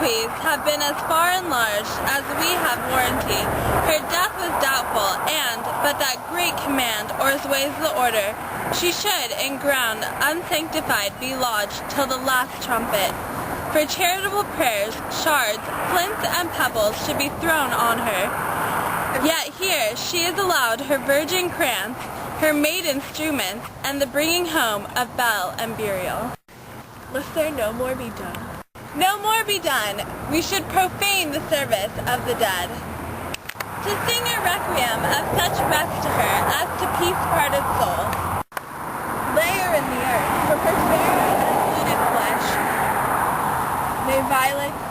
bequests have been as far and large as we have warranty. Her death was doubtful, and, but that great command, or as ways the order, she should in ground unsanctified be lodged till the last trumpet. For charitable prayers, shards, flints, and pebbles should be thrown on her. Yet here she is allowed her virgin krantz, her maid instruments, and the bringing home of bell and burial. Must there no more be done? No more be done. We should profane the service of the dead. To sing a requiem of such rest to her as to peace-parted soul. Lay her in the earth, from her fair and unpolluted flesh. May violets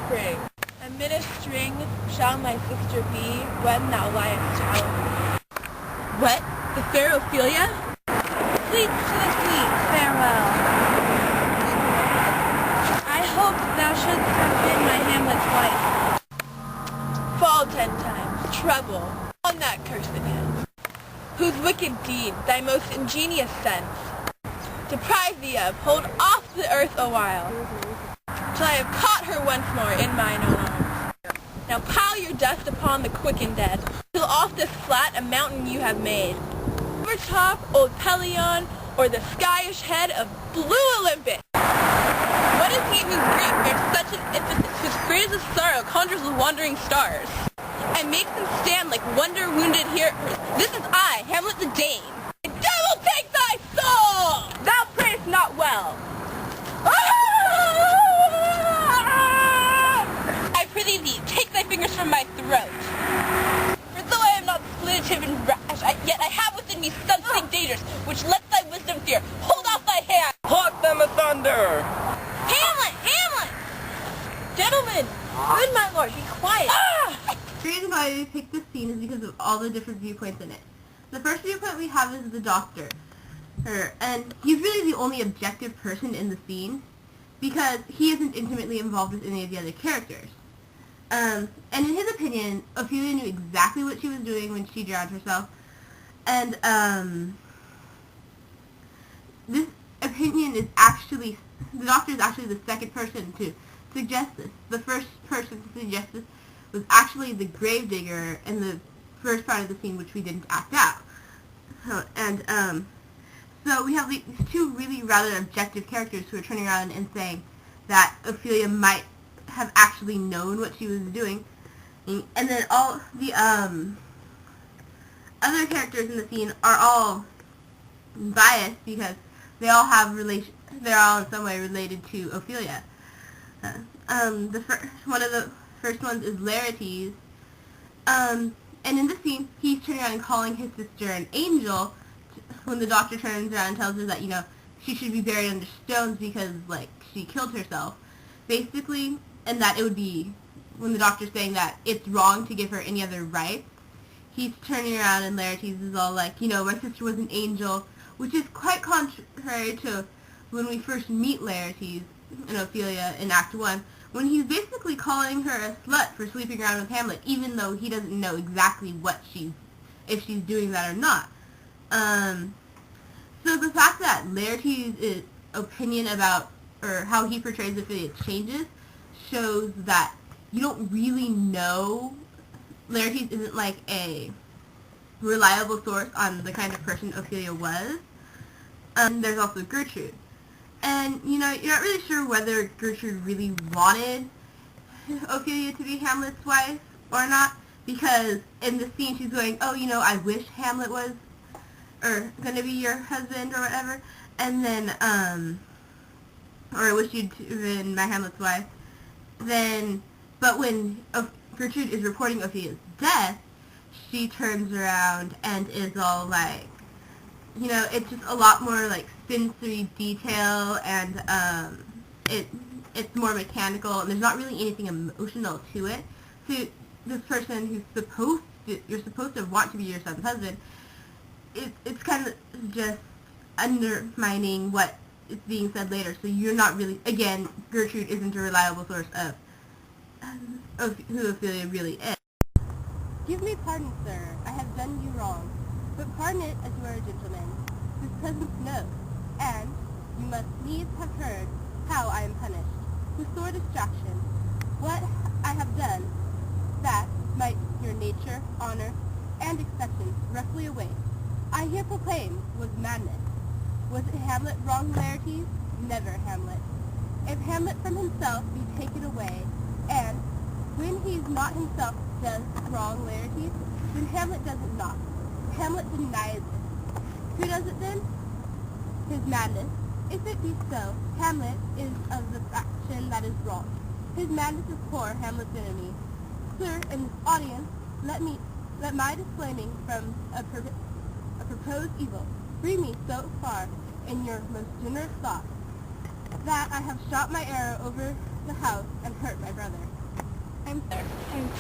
spring. Amid a string shall my sister be when thou liest down. What? The fair Ophelia? Fleet to the fleet, farewell. I hoped thou shouldst have been my Hamlet's wife. Fall 10 times, trouble, on that cursed hand, whose wicked deed thy most ingenious sense deprive thee of, hold off the earth a while, till I have caught her once more in mine own arms. Now pile your dust upon the quick and dead, till off this flat a mountain you have made. Overtop old Pelion, or the skyish head of blue Olympus. What is he whose grief bears such an emphasis, whose greatest sorrow conjures with wandering stars, and makes them stand like wonder-wounded heroes? This is I, Hamlet the Dane. The devil take thy soul! Thou prayest not well. I prithee thee, take thy fingers from my throat. For though I am not splenitive and rash, yet I have within me something dangerous, which lets thy wisdom fear. Hold off thy hand! Pluck them asunder! Hamlet! Hamlet! Gentlemen, good my lord, be quiet. The reason why we picked this scene is because of all the different viewpoints in it. The first viewpoint we have is the doctor. And he's really the only objective person in the scene because he isn't intimately involved with any of the other characters. And in his opinion, Ophelia knew exactly what she was doing when she drowned herself. And this opinion is actually, the doctor is actually the second person to suggest this. The first person to suggest this was actually the gravedigger in the first part of the scene, which we didn't act out. So we have these two really rather objective characters who are turning around and saying that Ophelia might have actually known what she was doing. And then all the other characters in the scene are all biased because they all have they're all in some way related to Ophelia. One of the first ones is Laertes, and in the scene, he's turning around and calling his sister an angel when the doctor turns around and tells her that, you know, she should be buried under stones because, like, she killed herself, basically, and that it would be, when the doctor's saying that it's wrong to give her any other rights, he's turning around and Laertes is all like, you know, my sister was an angel, which is quite contrary to when we first meet Laertes and Ophelia in Act 1, when he's basically calling her a slut for sleeping around with Hamlet, even though he doesn't know exactly if she's doing that or not. So the fact that Laertes' opinion about, or how he portrays Ophelia changes, shows that you don't really know. Laertes isn't like a reliable source on the kind of person Ophelia was. There's also Gertrude. And, you know, you're not really sure whether Gertrude really wanted Ophelia to be Hamlet's wife or not, because in the scene she's going, oh, you know, I wish Hamlet was, or going to be your husband or whatever, and then, or I wish you'd been my Hamlet's wife. Then, but when Gertrude is reporting Ophelia's death, she turns around and is all like, you know, it's just a lot more like sensory detail, and it's more mechanical, and there's not really anything emotional to it. So this person who's you're supposed to want to be your son's husband, it's kind of just undermining what is being said later. So you're not really, again, Gertrude isn't a reliable source of who Ophelia really is. Give me pardon, sir. I have done you wrong. But pardon it as you are a gentleman, whose presence knows, and you must needs have heard how I am punished. with sore distraction. What I have done, that might your nature, honor, and acceptance roughly away, I here proclaim was madness. Was it Hamlet wrong, Laertes? Never Hamlet. If Hamlet from himself be taken away, and when he's not himself does wrong, Laertes, then Hamlet does it not. Hamlet denies it. Who does it then? His madness. If it be so, Hamlet is of the faction that is wrong. His madness is poor Hamlet's enemy. Sir, in this audience, let my disclaiming from a proposed evil bring me so far in your most generous thoughts that I have shot my arrow over the house and hurt my brother. I am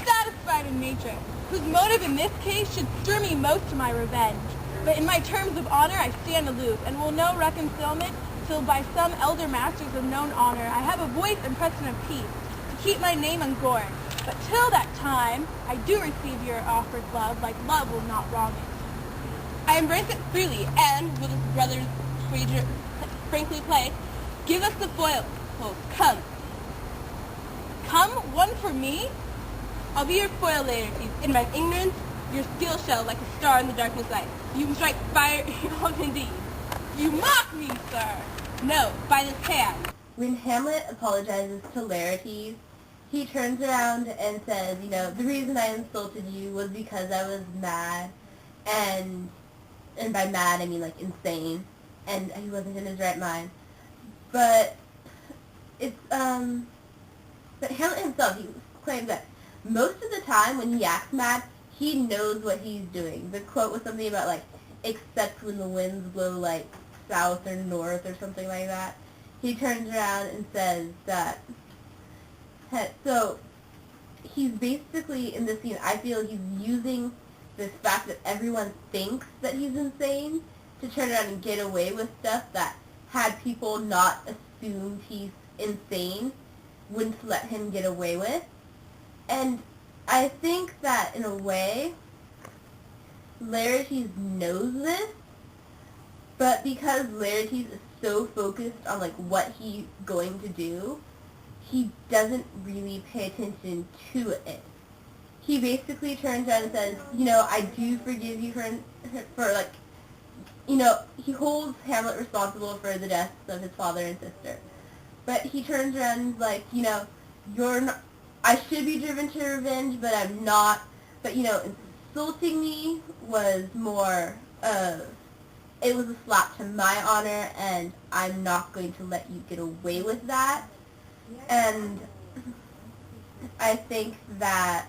satisfied in nature, whose motive in this case should stir me most to my revenge. But in my terms of honor I stand aloof, and will no reconcilement till by some elder masters of known honor I have a voice and precedent of peace, to keep my name ungored. But till that time, I do receive your offered love, like love will not wrong it. I embrace it freely, and, with his brothers frankly play, give us the foil. Come. Come, one for me? I'll be your foil, Laertes. In my ignorance, your skill shall, like a star in the darkness light. You strike fire, indeed. You mock me, sir. No, by this hand. When Hamlet apologizes to Laertes, he turns around and says, the reason I insulted you was because I was mad, and by mad I mean like insane, and he wasn't in his right mind. But it's but Hamlet himself, he claims that most of the time when he acts mad, he knows what he's doing. The quote was something about like, except when the winds blow like south or north or something like that. He turns around and says that. So he's basically, in this scene, I feel he's using this fact that everyone thinks that he's insane to turn around and get away with stuff that, had people not assumed he's insane, wouldn't let him get away with. And I think that, in a way, Laertes knows this, but because Laertes is so focused on, like, what he's going to do, he doesn't really pay attention to it. He basically turns around and says, I do forgive you for like, he holds Hamlet responsible for the deaths of his father and sister. But he turns around and is like, you're not, I should be driven to revenge, but I'm not. But, insulting me was more it was a slap to my honor, and I'm not going to let you get away with that. And I think that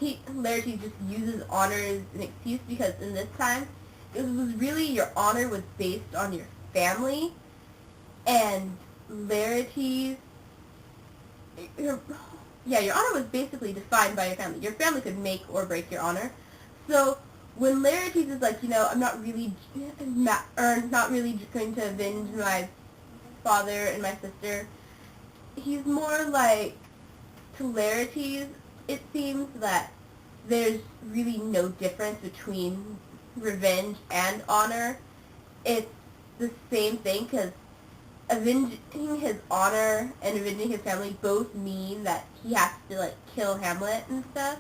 Laertes just uses honor as an excuse, because in this time, it was really, your honor was based on your family, and Laertes, your honor was basically defined by your family. Your family could make or break your honor. So when Laertes is like, I'm not really going to avenge my father and my sister, he's more like, to Laertes, it seems that there's really no difference between revenge and honor. It's the same thing, because avenging his honor and avenging his family both mean that he has to, like, kill Hamlet and stuff.